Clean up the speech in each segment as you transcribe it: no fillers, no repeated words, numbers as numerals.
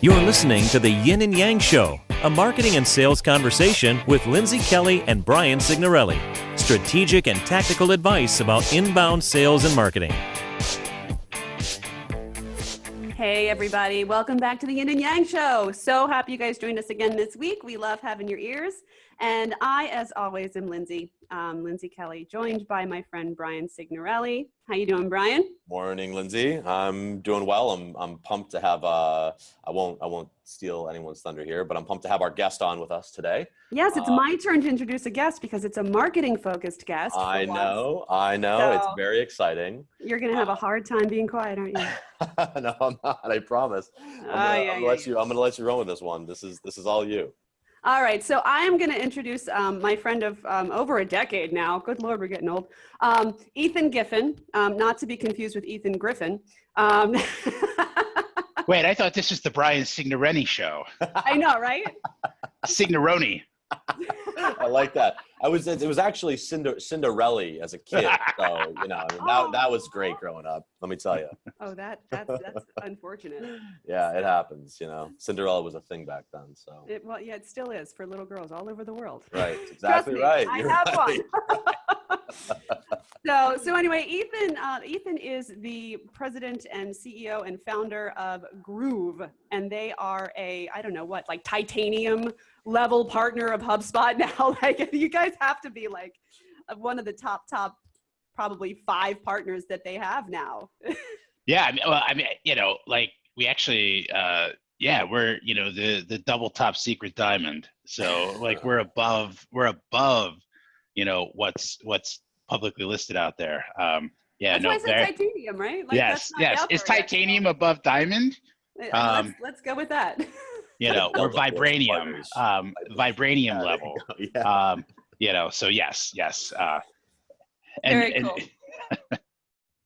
You're listening to the Yin and Yang Show, a marketing and sales conversation with Lindsay Kelly and Brian Signorelli. Strategic and tactical advice about inbound sales and marketing. Hey everybody, welcome back to the Yin and Yang Show. So happy you guys joined us again this week. We love having your ears. And I, as always, am Lindsay Kelly, joined by my friend Brian Signorelli. How you doing, Brian? Morning, Lindsay. I'm doing well. I'm pumped to have I won't steal anyone's thunder here, but I'm pumped to have our guest on with us today. Yes, it's my turn to introduce a guest because it's a marketing focused guest. I know. So it's very exciting. You're going to have a hard time being quiet, aren't you? No, I'm not. I promise. I'm gonna let you run with this one. This is all you. All right, so I am going to introduce my friend of over a decade now. Good Lord, we're getting old. Ethan Giffin, not to be confused with Ethan Griffin. Wait, I thought this was the Brian Signorelli show. I know, right? Signoroni. I like that. It was actually Cinderella as a kid. So, that was great growing up. Let me tell you. Oh, that's unfortunate. Yeah, it happens. Cinderella was a thing back then. So. It still is for little girls all over the world. Right. Exactly right. I have one. So anyway, Ethan is the president and CEO and founder of Groove, and they are like titanium level partner of HubSpot now. Like, you guys have to be like one of the top probably 5 partners that they have now. Yeah, we actually we're the double top secret diamond. So like we're above what's publicly listed out there. That's why I said titanium, right? Like, yes. Is titanium above diamond? Let's go with that. Or vibranium, vibranium level. Yeah. So yes. Very cool.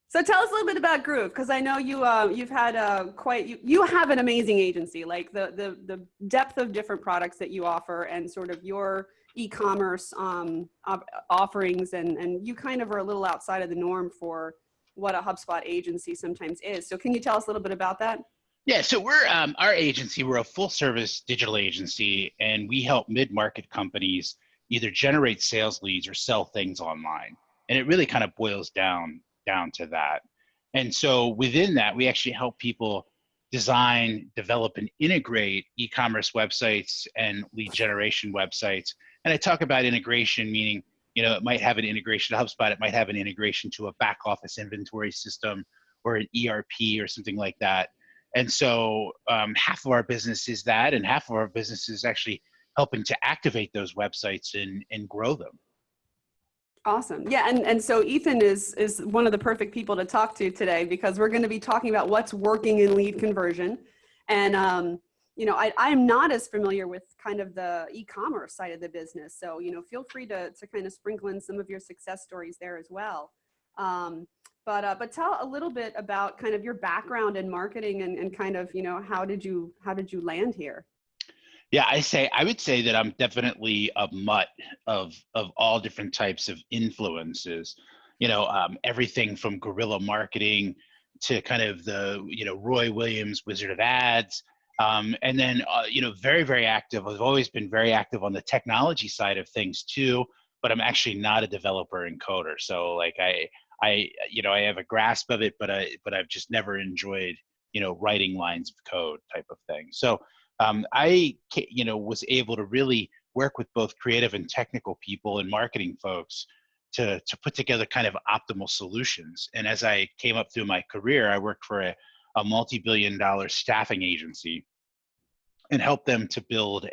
So tell us a little bit about Groove, because I know you've had you have an amazing agency. Like the depth of different products that you offer and sort of your e-commerce offerings, and you kind of are a little outside of the norm for what a HubSpot agency sometimes is. So can you tell us a little bit about that? Yeah, so we're our agency. We're a full-service digital agency, and we help mid-market companies either generate sales leads or sell things online. And it really kind of boils down to that. And so within that, we actually help people design, develop, and integrate e-commerce websites and lead generation websites. And I talk about integration, meaning it might have an integration to HubSpot, it might have an integration to a back office inventory system or an ERP or something like that. And so half of our business is that, and half of our business is actually helping to activate those websites and grow them. Awesome. Yeah. And so Ethan is one of the perfect people to talk to today, because we're going to be talking about what's working in lead conversion. And, I'm not as familiar with kind of the e-commerce side of the business. So, feel free to kind of sprinkle in some of your success stories there as well. But tell a little bit about kind of your background in marketing and kind of, how did you land here? Yeah, I would say that I'm definitely a mutt of all different types of influences. Everything from guerrilla marketing to kind of the Roy Williams Wizard of Ads, and then very, very active. I've always been very active on the technology side of things too, but I'm actually not a developer and coder. So like I have a grasp of it, but I've just never enjoyed writing lines of code type of thing. So I was able to really work with both creative and technical people and marketing folks to put together kind of optimal solutions. And as I came up through my career, I worked for a multi-billion-dollar staffing agency and helped them to build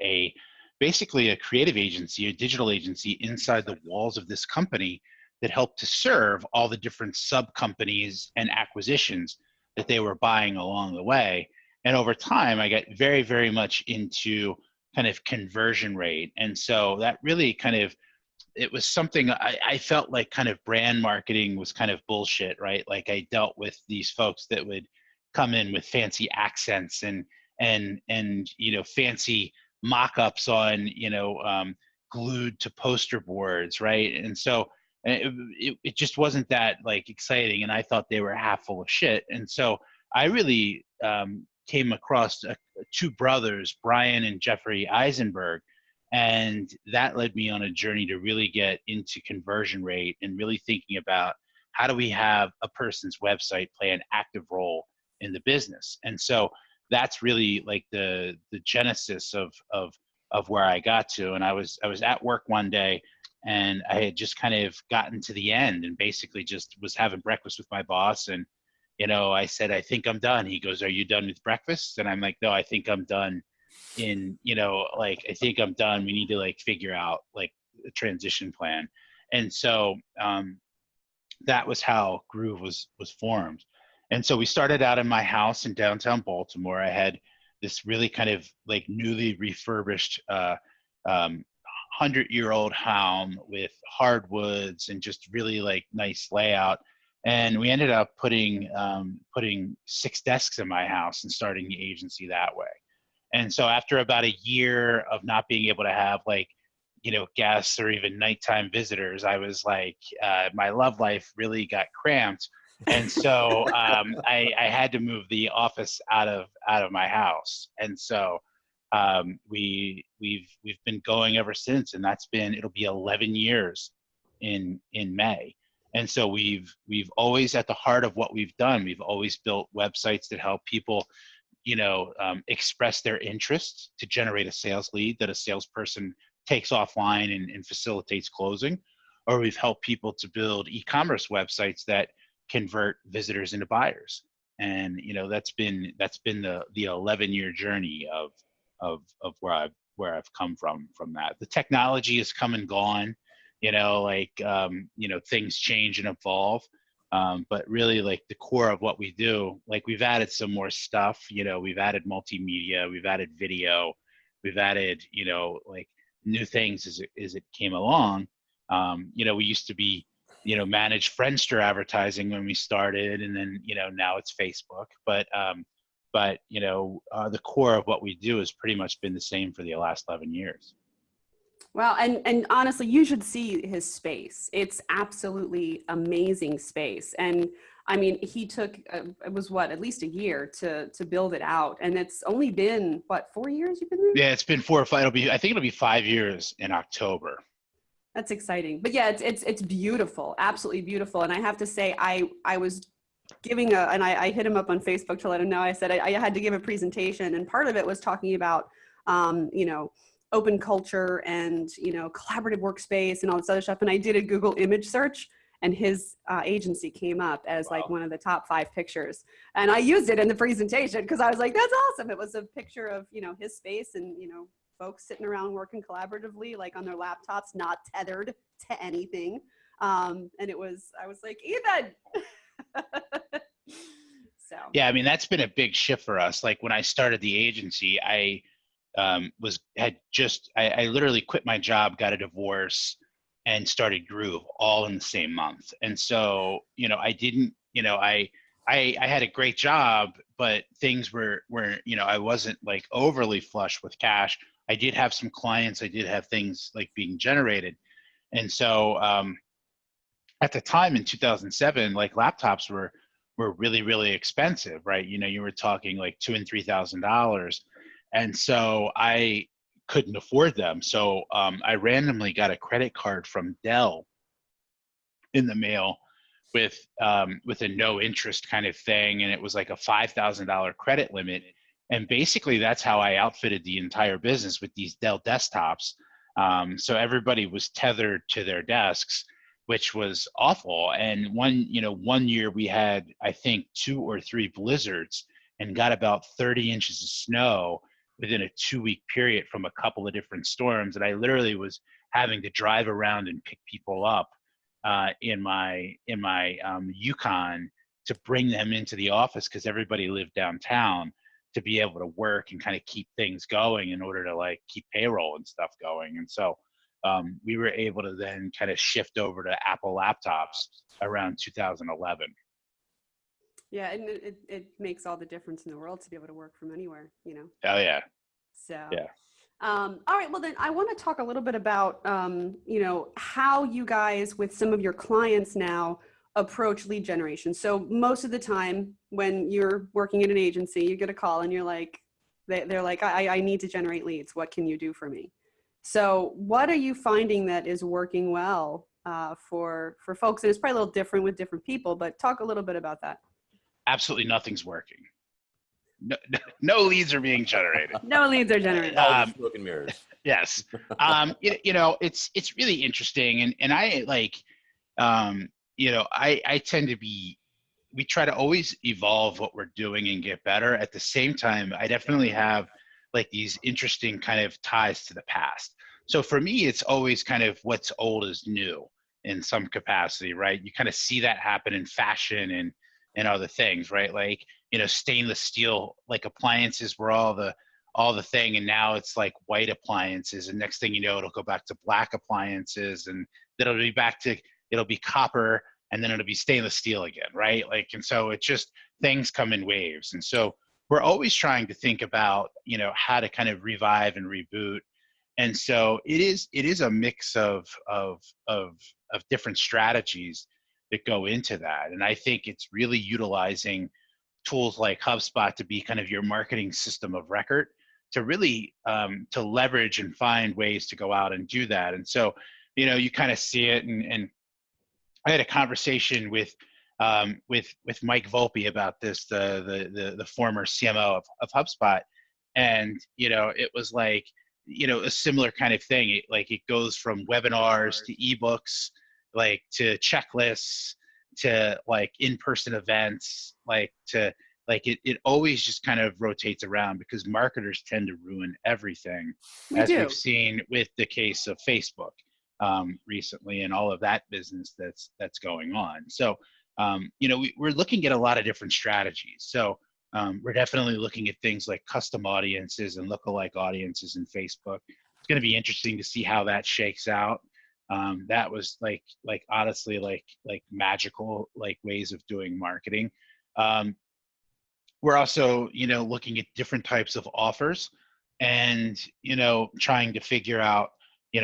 basically a creative agency, a digital agency inside the walls of this company that helped to serve all the different sub-companies and acquisitions that they were buying along the way. And over time, I got very, very much into kind of conversion rate. And so that really it was something I felt like kind of brand marketing was kind of bullshit, right? Like I dealt with these folks that would come in with fancy accents and fancy mock-ups on, glued to poster boards, right? And so it just wasn't that like exciting, and I thought they were half full of shit. And so I really came across two brothers, Brian and Jeffrey Eisenberg. And that led me on a journey to really get into conversion rate and really thinking about how do we have a person's website play an active role in the business. And so that's really like the genesis of where I got to. And I was at work one day, and I had just kind of gotten to the end and basically just was having breakfast with my boss. And, I said, I think I'm done. He goes, are you done with breakfast? And I'm like, no, I think I'm done I think I'm done. We need to like figure out like a transition plan. And so that was how Groove was formed. And so we started out in my house in downtown Baltimore. I had this really kind of like newly refurbished 100-year-old home with hardwoods and just really like nice layout. And we ended up putting 6 desks in my house and starting the agency that way. And so after about a year of not being able to have guests or even nighttime visitors, I was like, my love life really got cramped. And so I had to move the office out of my house. And so we've been going ever since, and it'll be 11 years in May. And so we've always, at the heart of what we've done, we've always built websites that help people express their interest to generate a sales lead that a salesperson takes offline and facilitates closing. Or we've helped people to build e-commerce websites that convert visitors into buyers. And that's been the 11-year journey of where I've come from that. The technology has come and gone, things change and evolve. But really, like, the core of what we do, like, we've added some more stuff. We've added multimedia, we've added video, we've added new things as it came along. We used to be manage Friendster advertising when we started, and then now it's Facebook. But the core of what we do has pretty much been the same for the last 11 years. Wow. And honestly, you should see his space. It's absolutely amazing space. And I mean, he took, it was at least a year to build it out. And it's only been 4 years you've been there? Yeah, it's been 4 or 5. I think it'll be 5 years in October. That's exciting. But yeah, it's beautiful. Absolutely beautiful. And I have to say, I was giving and I hit him up on Facebook to let him know. I said I had to give a presentation, and part of it was talking about, open culture and, collaborative workspace and all this other stuff. And I did a Google image search, and his agency came up as one of the top 5 pictures. And I used it in the presentation because I was like, that's awesome. It was a picture of, his space and, folks sitting around working collaboratively, like on their laptops, not tethered to anything. And I was like, Ethan. So. Yeah, I mean, that's been a big shift for us. Like, when I started the agency, I literally quit my job, got a divorce, and started Groove all in the same month. And so, I didn't, I had a great job, but things were, I wasn't like overly flush with cash. I did have some clients. I did have things like being generated. And so at the time in 2007, like, laptops were really, really expensive, right? You were talking like $2,000 and $3,000. And so I couldn't afford them. So I randomly got a credit card from Dell in the mail with a no interest kind of thing. And it was like a $5,000 credit limit. And basically that's how I outfitted the entire business, with these Dell desktops. So everybody was tethered to their desks, which was awful. And one year we had, I think, 2 or 3 blizzards and got about 30 inches of snow within a 2-week period from a couple of different storms. And I literally was having to drive around and pick people up in my Yukon to bring them into the office, because everybody lived downtown, to be able to work and kind of keep things going in order to like keep payroll and stuff going. And so we were able to then kind of shift over to Apple laptops around 2011. Yeah, and it makes all the difference in the world to be able to work from anywhere, Oh yeah. So yeah. All right, well then I want to talk a little bit about how you guys, with some of your clients now, approach lead generation? So most of the time when you're working at an agency, you get a call and you're like, they're like, I need to generate leads. What can you do for me? So what are you finding that is working well for folks? And it's probably a little different with different people, but talk a little bit about that. Absolutely nothing's working. No leads are being generated. No leads are generated. All the smoke and mirrors. Yes. It's really interesting. And I like, I tend to we try to always evolve what we're doing and get better. At the same time, I definitely have like these interesting kind of ties to the past. So for me, it's always kind of what's old is new in some capacity, right? You kind of see that happen in fashion and other things, right? Like, stainless steel, like appliances were all the thing. And now it's like white appliances. And next thing you know, it'll go back to black appliances, and then it'll be copper, and then it'll be stainless steel again, right? Like, and so it's just things come in waves. And so we're always trying to think about, how to kind of revive and reboot. And so it is a mix of different strategies that go into that. And I think it's really utilizing tools like HubSpot to be kind of your marketing system of record, to really to leverage and find ways to go out and do that. And so, you kind of see it. And I had a conversation with Mike Volpe about this, the former CMO of HubSpot, and it was like a similar kind of thing. It goes from webinars to ebooks, like to checklists, to like in-person events, it always just kind of rotates around, because marketers tend to ruin everything, we've seen with the case of Facebook recently, and all of that business that's going on. So we're looking at a lot of different strategies. So we're definitely looking at things like custom audiences and lookalike audiences in Facebook. It's going to be interesting to see how that shakes out. That was like honestly like magical ways of doing marketing. We're also looking at different types of offers, and trying to figure out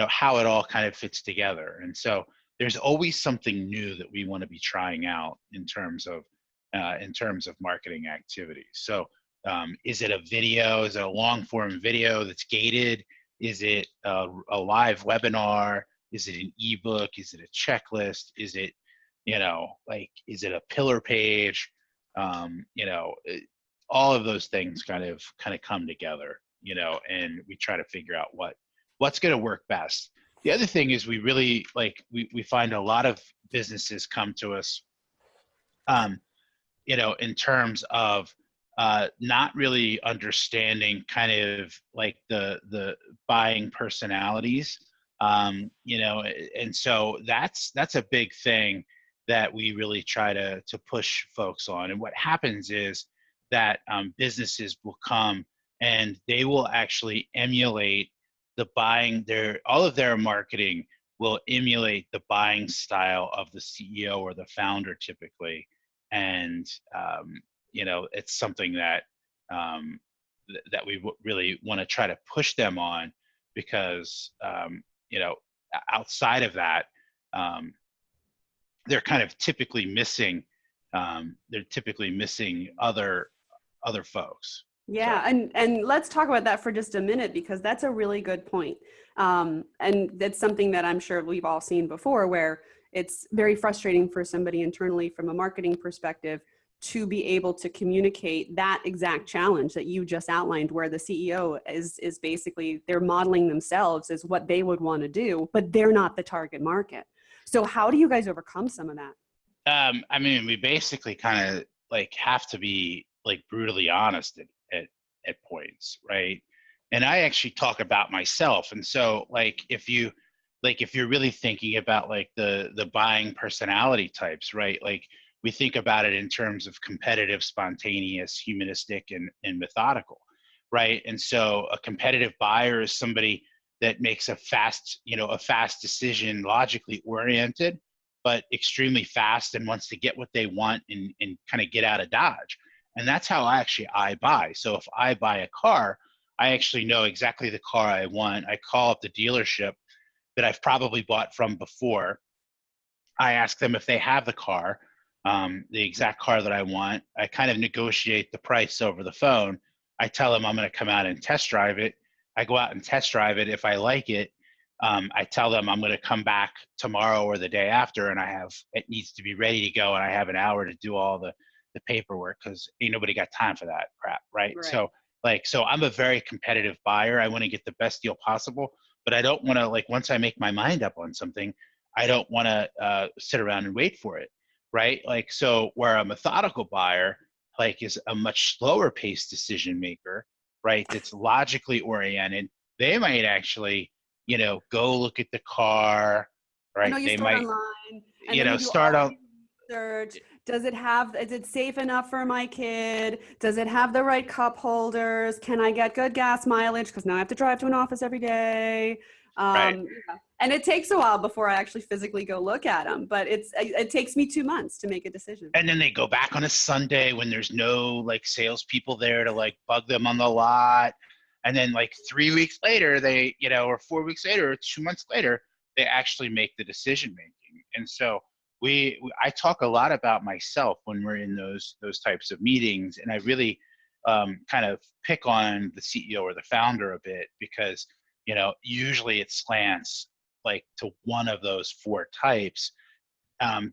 how it all kind of fits together. And so there's always something new that we want to be trying out in terms of marketing activities. So is it a video? Is it a long form video that's gated? Is it a live webinar? Is it an ebook? Is it a checklist? Is it, is it a pillar page? All of those things kind of come together, and we try to figure out what's going to work best. The other thing is we really we find a lot of businesses come to us, in terms of not really understanding kind of like the buying personalities. And so that's a big thing that we really try to push folks on. And what happens is that businesses will come and they will actually emulate the buying, all of their marketing will emulate the buying style of the CEO or the founder typically. And it's something that that we really want to try to push them on, because outside of that, they're kind of typically missing other folks. Yeah, so. and let's talk about that for just a minute, because that's a really good point. And that's something that I'm sure we've all seen before, where it's very frustrating for somebody internally from a marketing perspective to be able to communicate that exact challenge that you just outlined, where the CEO is basically, they're modeling themselves as what they would want to do, but they're not the target market. So how do you guys overcome some of that? I mean, we basically kind of have to be brutally honest at points, right? And I actually talk about myself. And so if you're really thinking about the buying personality types, right? We think about it in terms of competitive, spontaneous, humanistic, and methodical, right? And so a competitive buyer is somebody that makes a fast decision, logically oriented, but extremely fast, and wants to get what they want and kind of get out of Dodge. And that's how I buy. So if I buy a car, I actually know exactly the car I want. I call up the dealership that I've probably bought from before. I ask them if they have the car. the exact car that I want. I kind of negotiate the price over the phone. I tell them I'm going to come out and test drive it. I go out and test drive it. If I like it, I tell them I'm going to come back tomorrow or the day after, and it needs to be ready to go, and I have an hour to do all the paperwork, because ain't nobody got time for that crap, right? Right. So I'm a very competitive buyer. I want to get the best deal possible, but I don't want to, like, once I make my mind up on something, I don't want to sit around and wait for it, right? Like, so where a methodical buyer, like, is a much slower paced decision maker, right? That's logically oriented. They might actually, go look at the car, I right? know you They start might, online and then you do start all out. the research. Is it safe enough for my kid? Does it have the right cup holders? Can I get good gas mileage? Because now I have to drive to an office every day. Right. Yeah. And it takes a while before I actually physically go look at them, but it takes me 2 months to make a decision. And then they go back on a Sunday when there's no, like, salespeople there to, like, bug them on the lot. And then, like, 3 weeks later, they, or 4 weeks later, or 2 months later, they actually make the decision making. And so I talk a lot about myself when we're in those types of meetings, and I really kind of pick on the CEO or the founder a bit, because usually it slants, like, to one of those four types,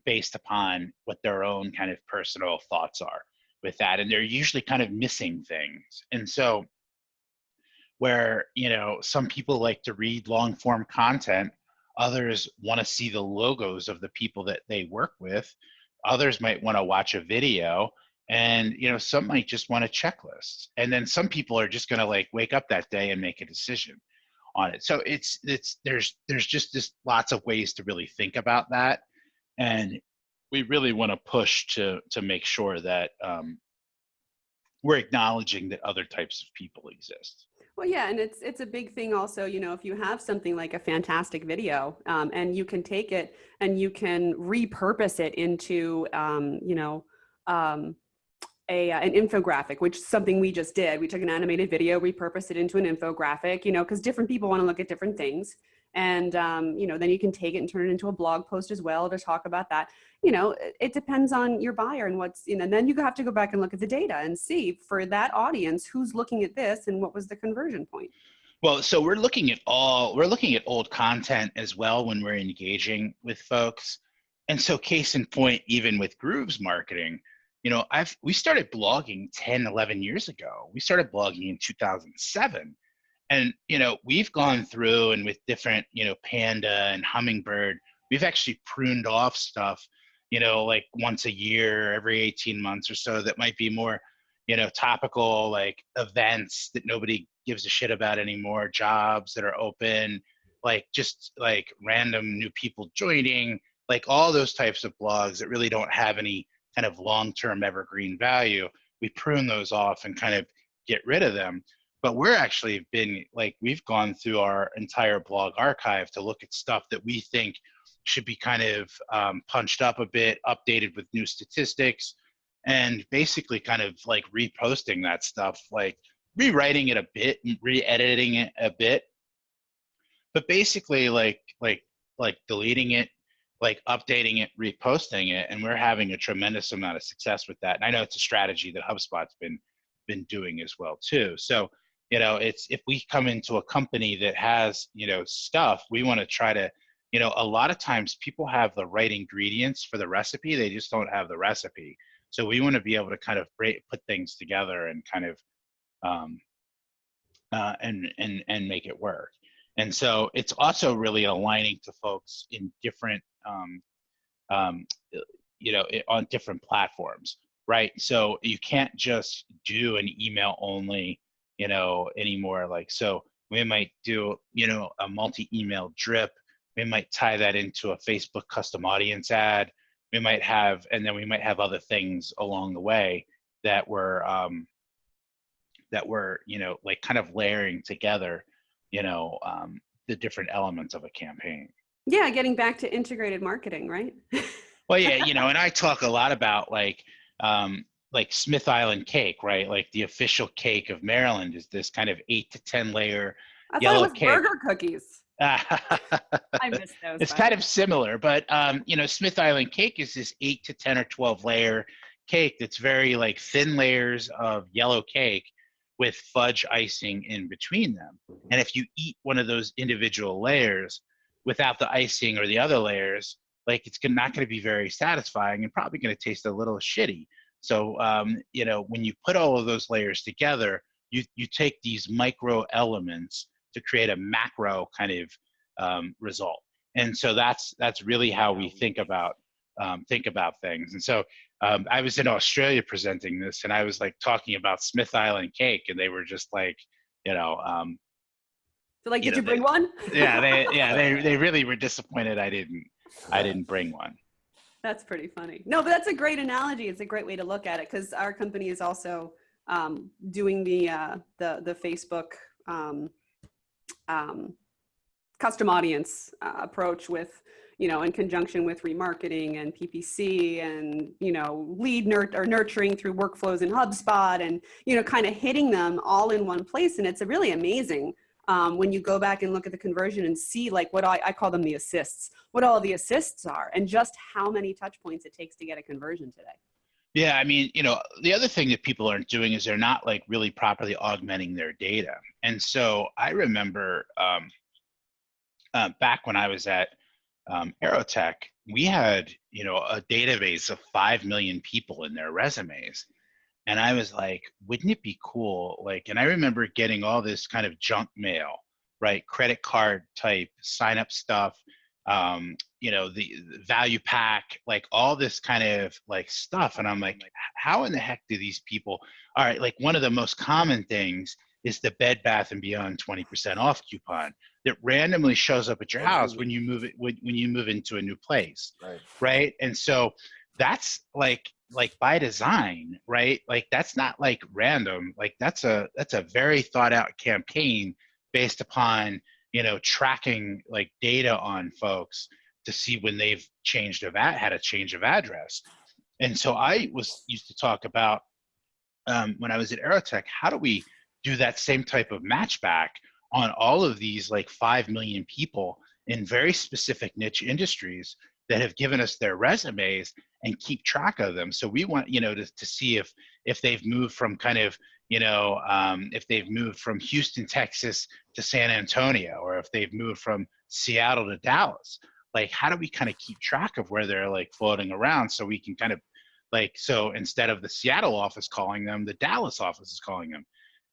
based upon what their own kind of personal thoughts are with that, and they're usually kind of missing things. And so where some people like to read long form content, others want to see the logos of the people that they work with, others might want to watch a video, and some might just want a checklist, and then some people are just going to, like, wake up that day and make a decision on it. So there's just lots of ways to really think about that, and we really want to push to make sure that we're acknowledging that other types of people exist. Well, yeah, and it's a big thing also, if you have something like a fantastic video, and you can take it and you can repurpose it into, an infographic, which is something we just did. We took an animated video, repurposed it into an infographic, because different people want to look at different things. And, then you can take it and turn it into a blog post as well to talk about that. It depends on your buyer and and then you have to go back and look at the data and see for that audience, who's looking at this and what was the conversion point. Well, so we're looking at old content as well when we're engaging with folks. And so case in point, even with Grooves marketing, we started blogging 10, 11 years ago. We started blogging in 2007. And, we've gone through, and with different, Panda and Hummingbird, we've actually pruned off stuff, like once a year, every 18 months or so, that might be more, topical, like events that nobody gives a shit about anymore, jobs that are open, like just like random new people joining, like all those types of blogs that really don't have any kind of long-term evergreen value. We prune those off and kind of get rid of them. But we're actually we've gone through our entire blog archive to look at stuff that we think should be kind of punched up a bit, updated with new statistics, and basically kind of like reposting that stuff, like rewriting it a bit, re-editing it a bit, but basically like deleting it, like updating it, reposting it, and we're having a tremendous amount of success with that. And I know it's a strategy that HubSpot's been doing as well too. So it's, if we come into a company that has stuff, we want to try to, a lot of times people have the right ingredients for the recipe, they just don't have the recipe. So we want to be able to kind of put things together and kind of and make it work. And so it's also really aligning to folks in different on different platforms, right? So you can't just do an email only anymore. Like, so we might do a multi-email drip, we might tie that into a Facebook custom audience ad, we might have, and then we might have other things along the way that we're like kind of layering together the different elements of a campaign. Yeah, getting back to integrated marketing, right? Well, yeah, and I talk a lot about like Smith Island cake, right? Like the official cake of Maryland is this kind of 8 to 10 layer I thought yellow it was cake. burger cookies. I miss those. It's by kind the of similar, but you know, Smith Island cake is this 8 to 10 or 12 layer cake that's very like thin layers of yellow cake with fudge icing in between them. And if you eat one of those individual layers without the icing or the other layers, like it's not going to be very satisfying and probably going to taste a little shitty. So you know, when you put all of those layers together, you take these micro elements to create a macro kind of result. And so that's really how we think about things. And so I was in Australia presenting this, and I was like talking about Smith Island cake, and they were just like, you know, So like, you did know, you bring one? they really were disappointed I didn't bring one. That's pretty funny. No, but that's a great analogy. It's a great way to look at it, because our company is also doing the Facebook custom audience approach with, you know, in conjunction with remarketing and PPC and, you know, nurturing through workflows in HubSpot, and, you know, kind of hitting them all in one place. And it's really amazing when you go back and look at the conversion and see like what I call them the assists, what all the assists are, and just how many touch points it takes to get a conversion today. Yeah, I mean, you know, the other thing that people aren't doing is they're not like really properly augmenting their data. And so I remember back when I was at Aerotech, we had, you know, a database of 5 million people in their resumes. And I was like, wouldn't it be cool? Like, and I remember getting all this kind of junk mail, right? Credit card type sign up stuff, you know, the value pack, like all this kind of like stuff. And I'm like, how in the heck do these people, all right, like one of the most common things is the Bed Bath and Beyond 20% off coupon that randomly shows up at your house when you move it, when you move into a new place. Right. And so that's like by design, right? Like that's not like random. Like that's a very thought out campaign based upon, you know, tracking like data on folks to see when they've changed had a change of address. And so I used to talk about when I was at Aerotech, how do we do that same type of matchback on all of these like 5 million people in very specific niche industries that have given us their resumes, and keep track of them. So we want, you know, to see if they've moved from kind of, you know, if they've moved from Houston, Texas to San Antonio, or if they've moved from Seattle to Dallas. Like, how do we kind of keep track of where they're like floating around, so we can kind of like, so instead of the Seattle office calling them, the Dallas office is calling them,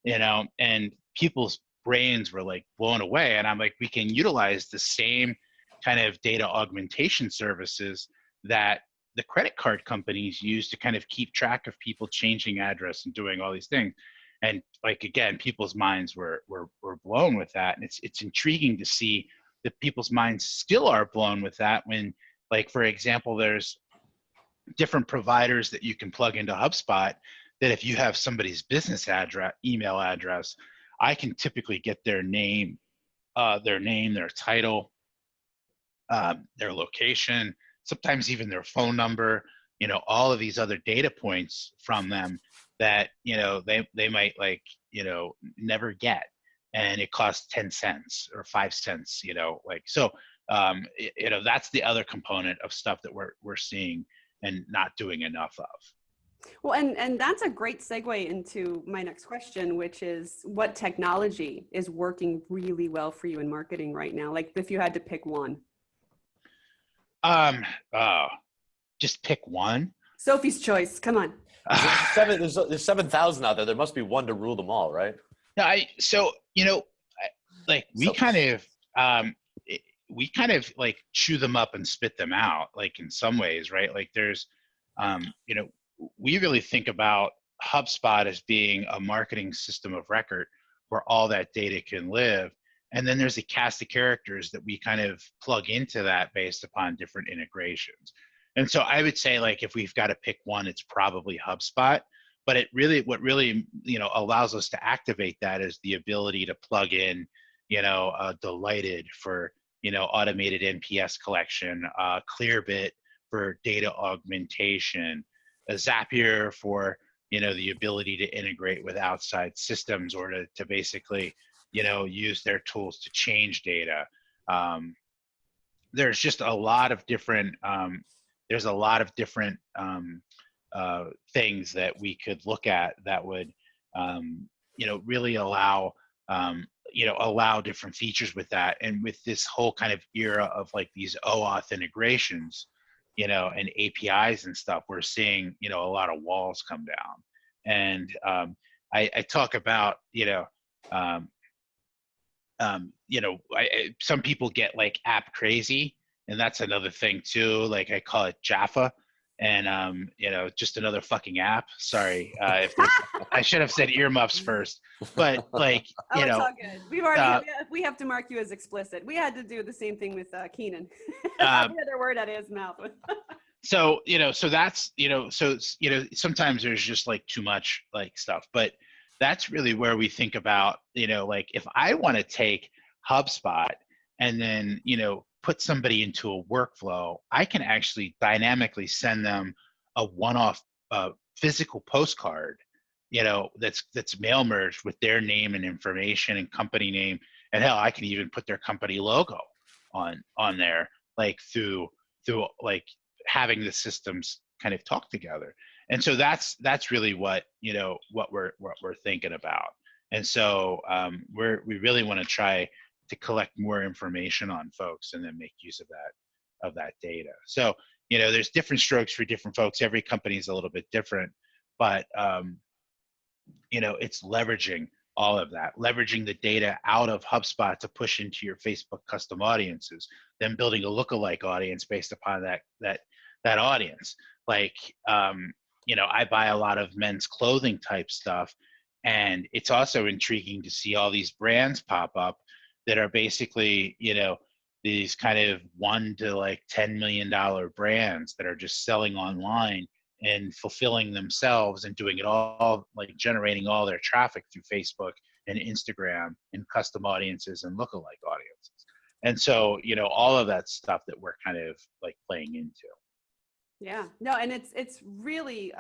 you know, and people's brains were like blown away. And I'm like, we can utilize the same kind of data augmentation services that the credit card companies use to kind of keep track of people changing address and doing all these things. And like, again, people's minds were blown with that. And it's intriguing to see that people's minds still are blown with that when, like, for example, there's different providers that you can plug into HubSpot that if you have somebody's business address, email address, I can typically get their name, their title, their location, sometimes even their phone number, you know, all of these other data points from them that, you know, they might like, you know, never get. And it costs 10 cents or 5 cents, you know, like, so, you know, that's the other component of stuff that we're seeing and not doing enough of. Well, and that's a great segue into my next question, which is what technology is working really well for you in marketing right now? Like if you had to pick one. Just pick one. Sophie's choice. Come on. There's 7,000 out there. There must be one to rule them all, right? No, so, you know, like we kind of like chew them up and spit them out, like in some ways, right? Like there's, you know, we really think about HubSpot as being a marketing system of record where all that data can live. And then there's a cast of characters that we kind of plug into that based upon different integrations. And so I would say, like, if we've got to pick one, it's probably HubSpot. But what really, you know, allows us to activate that is the ability to plug in, you know, Delighted for, you know, automated NPS collection, Clearbit for data augmentation, a Zapier for, you know, the ability to integrate with outside systems or to basically, you know, use their tools to change data. there's just a lot of different things that we could look at that would really allow allow different features with that. And with this whole kind of era of like these OAuth integrations, and APIs and stuff, we're seeing a lot of walls come down. And I talk about some people get like app crazy, and that's another thing too. Like I call it Jaffa, and just another fucking app. Sorry, if there's, I should have said earmuffs first, but like it's all good. We've already we have to mark you as explicit. We had to do the same thing with Keenan. Every other word out of his mouth. So that's sometimes there's just like too much like stuff, but that's really where we think about, like if I want to take HubSpot and then, put somebody into a workflow, I can actually dynamically send them a one-off physical postcard, that's mail merged with their name and information and company name. And hell, I can even put their company logo on there, like through like having the systems kind of talk together. And so that's really what we're thinking about. And so we really want to try to collect more information on folks and then make use of that data. So there's different strokes for different folks. Every company is a little bit different, but it's leveraging all of that, leveraging the data out of HubSpot to push into your Facebook custom audiences, then building a lookalike audience based upon that audience. Like I buy a lot of men's clothing type stuff, and it's also intriguing to see all these brands pop up that are basically, these kind of $1 to like $10 million brands that are just selling online and fulfilling themselves and doing it all, like generating all their traffic through Facebook and Instagram and custom audiences and lookalike audiences. And so, all of that stuff that we're kind of like playing into. Yeah, no, and it's really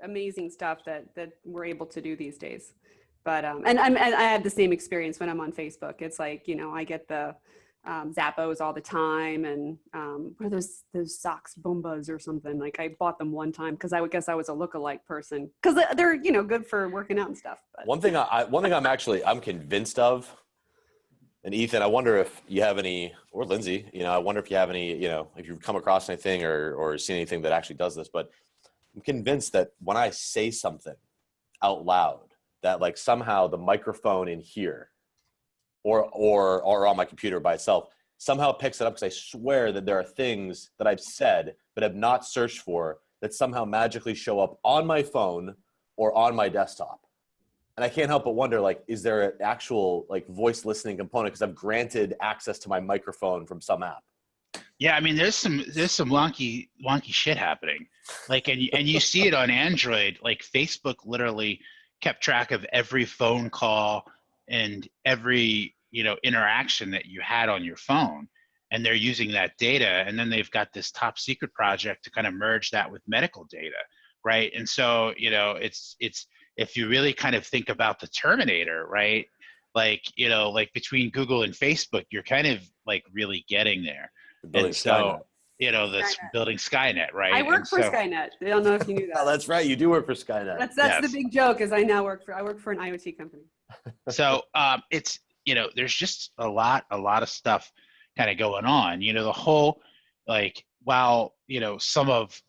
amazing stuff that we're able to do these days. But and I have the same experience when I'm on Facebook. It's like I get the Zappos all the time, and what are those socks, Boombas or something? Like I bought them one time because I would guess I was a lookalike person because they're good for working out and stuff. But. One thing I'm convinced of. And Ethan, I wonder if you have any, or Lindsay, I wonder if you have any, if you've come across anything or seen anything that actually does this, but I'm convinced that when I say something out loud, that like somehow the microphone in here or on my computer by itself somehow picks it up, because I swear that there are things that I've said but have not searched for that somehow magically show up on my phone or on my desktop. And I can't help but wonder, like, is there an actual like voice listening component because I've granted access to my microphone from some app? Yeah, I mean, there's some wonky shit happening. Like, and you see it on Android. Like, Facebook literally kept track of every phone call and every interaction that you had on your phone, and they're using that data. And then they've got this top secret project to kind of merge that with medical data, right? And so it's if you really kind of think about the Terminator, right? Like, like between Google and Facebook, you're kind of like really getting there. Building Skynet. That's Skynet. Building Skynet, right? I work for Skynet. I don't know if you knew that. Oh, that's right. You do work for Skynet. That's Yes. The big joke is I work for an IoT company. So it's, there's just a lot of stuff kind of going on, the whole, like, while, some of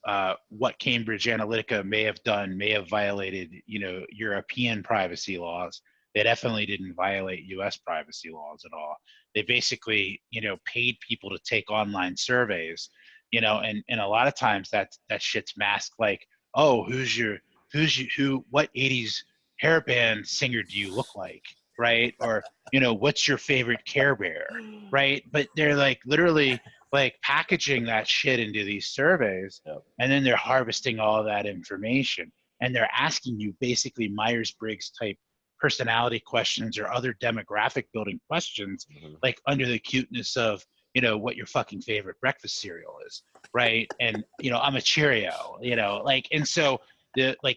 what Cambridge Analytica may have done may have violated, European privacy laws, they definitely didn't violate US privacy laws at all. They basically, paid people to take online surveys, and a lot of times that shit's masked like, oh, what 80s hair band singer do you look like, right? Or, what's your favorite Care Bear, right? But they're like literally like packaging that shit into these surveys, Yep. And then they're harvesting all of that information, and they're asking you basically Myers-Briggs type personality questions or other demographic building questions, like under the cuteness of, what your fucking favorite breakfast cereal is, right? And, I'm a Cheerio, like, and so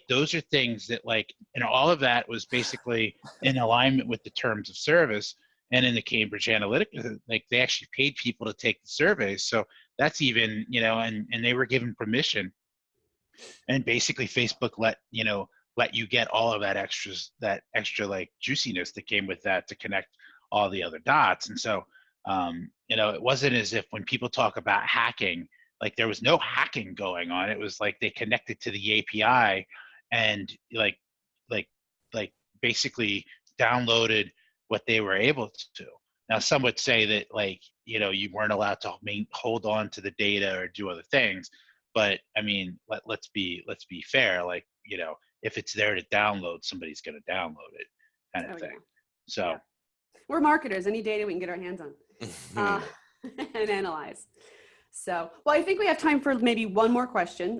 those are things that like, all of that was basically in alignment with the terms of service. And in the Cambridge Analytica, like they actually paid people to take the surveys. So that's even, and they were given permission. And basically Facebook let you get all of that extra like juiciness that came with that to connect all the other dots. And so, it wasn't as if when people talk about hacking, like there was no hacking going on. It was like they connected to the API and like basically downloaded what they were able to. Now, some would say that you weren't allowed to hold on to the data or do other things. But I mean, let's be fair. Like, if it's there to download, somebody's going to download it, kind of thing. Yeah. So yeah. We're marketers. Any data we can get our hands on and analyze. So, well, I think we have time for maybe one more question.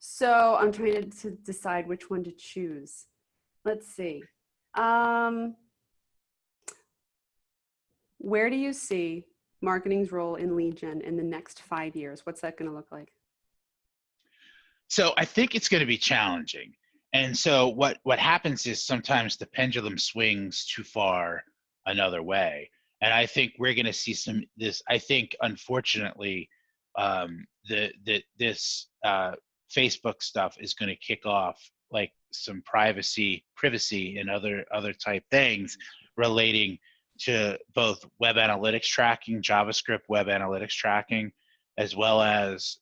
So I'm trying to decide which one to choose. Let's see. Where do you see marketing's role in lead gen in the next 5 years? What's that going to look like? So I think it's going to be challenging. And so what happens is sometimes the pendulum swings too far another way. And I think we're going to see I think, unfortunately, this Facebook stuff is going to kick off like some privacy and other type things relating to both web analytics tracking, JavaScript web analytics tracking, as well as,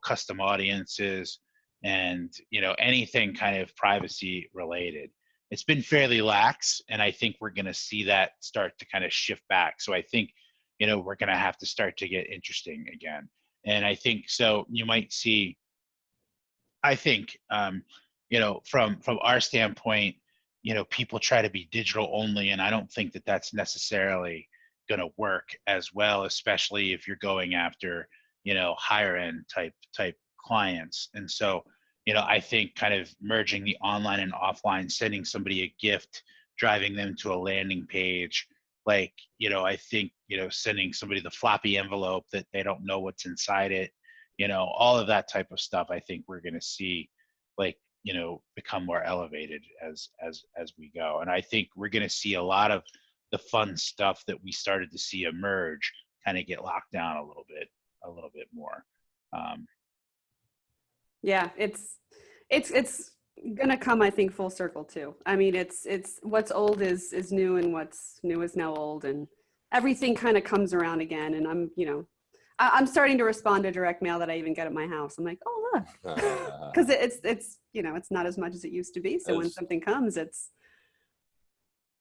custom audiences and, anything kind of privacy related. It's been fairly lax, and I think we're going to see that start to kind of shift back. So I think, we're going to have to start to get interesting again. And I think so you might see, I think, from our standpoint, people try to be digital only, and I don't think that that's necessarily going to work as well, especially if you're going after, higher end type clients. And so, I think kind of merging the online and offline, sending somebody a gift, driving them to a landing page, I think, sending somebody the floppy envelope that they don't know what's inside it, all of that type of stuff, I think we're going to see become more elevated as we go. And I think we're going to see a lot of the fun stuff that we started to see emerge kind of get locked down a little bit more. Yeah, it's gonna come, I think, full circle too. I mean, it's what's old is new, and what's new is now old, and everything kind of comes around again. And I'm starting to respond to direct mail that I even get at my house. I'm like, oh look, because it's not as much as it used to be. So when something comes, it's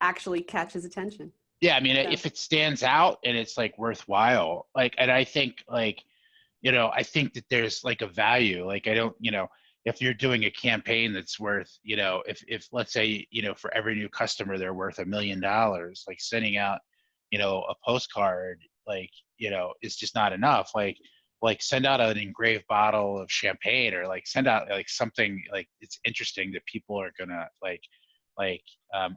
actually catches attention. Yeah, I mean, if it stands out and it's like worthwhile, and I think I think that there's like a value. Like I don't, if you're doing a campaign that's worth, if let's say, for every new customer, they're worth $1 million, like sending out, a postcard, is just not enough. Like send out an engraved bottle of champagne, or like send out like something like it's interesting that people are gonna like.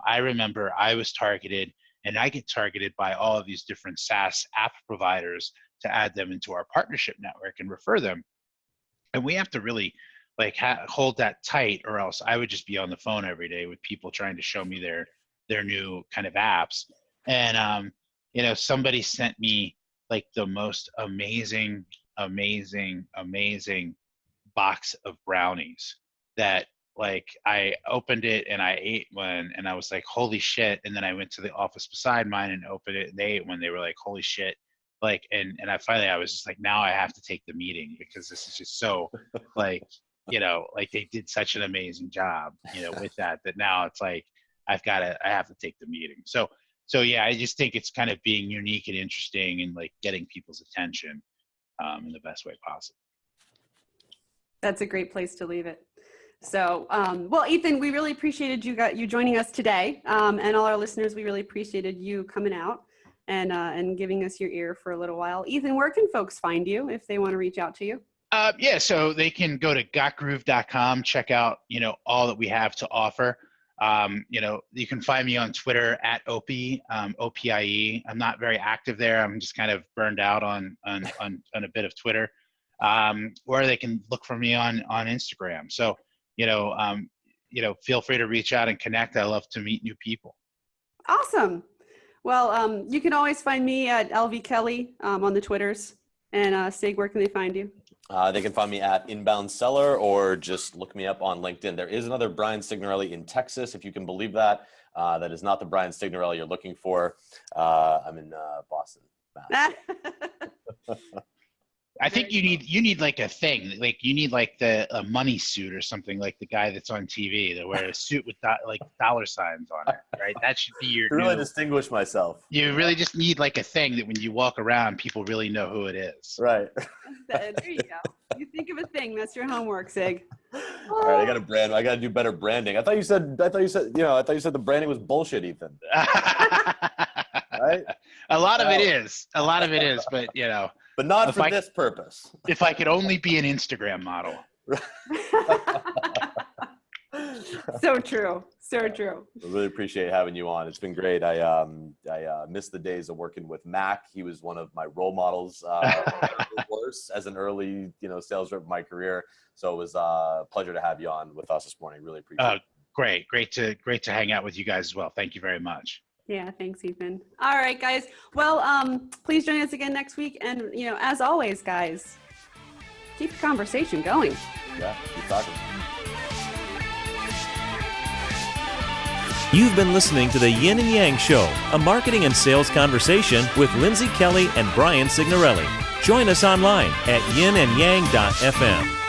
I remember I was targeted, and I get targeted by all of these different SaaS app providers to add them into our partnership network and refer them. And we have to really hold that tight, or else I would just be on the phone every day with people trying to show me their new kind of apps. And somebody sent me like the most amazing box of brownies that I opened it and I ate one, and I was like, holy shit. And then I went to the office beside mine and opened it, and they ate one. They were like, holy shit. And I was just like, now I have to take the meeting, because this is just so they did such an amazing job, with that now it's like, I have to take the meeting. So yeah, I just think it's kind of being unique and interesting, and like getting people's attention in the best way possible. That's a great place to leave it. So, well, Ethan, we really appreciated you joining us today, and all our listeners, we really appreciated you coming out and giving us your ear for a little while. Ethan, where can folks find you if they want to reach out to you? Yeah, so they can go to gotgroove.com, check out, all that we have to offer. You can find me on Twitter at Opie, OPIE. I'm not very active there. I'm just kind of burned out on a bit of Twitter. Or they can look for me on Instagram. So, feel free to reach out and connect. I love to meet new people. Awesome. Well, you can always find me at LV Kelly on the Twitters. And Sig, where can they find you? They can find me at Inbound Seller or just look me up on LinkedIn. There is another Brian Signorelli in Texas, if you can believe that. That is not the Brian Signorelli you're looking for. I'm in Boston, Mass. I think you need like a thing, like you need like a money suit or something, like the guy that's on TV that wear a suit with like dollar signs on it, right? That should be your To really distinguish myself. You really just need like a thing that when you walk around, people really know who it is. Right. There you go. You think of a thing. That's your homework, Sig. All right, I got to brand. I got to do better branding. I thought you said the branding was bullshit, Ethan. Right? A lot of it is, but But not for this purpose. If I could only be an Instagram model. So true. So true. I really appreciate having you on. It's been great. I missed the days of working with Mac. He was one of my role models as an early, sales rep in my career. So it was a pleasure to have you on with us this morning. Really appreciate it. Great to hang out with you guys as well. Thank you very much. Yeah, thanks, Ethan. All right, guys. Well, please join us again next week. And, as always, guys, keep the conversation going. Yeah, keep talking. You've been listening to the Yin and Yang Show, a marketing and sales conversation with Lindsay Kelly and Brian Signorelli. Join us online at yinandyang.fm.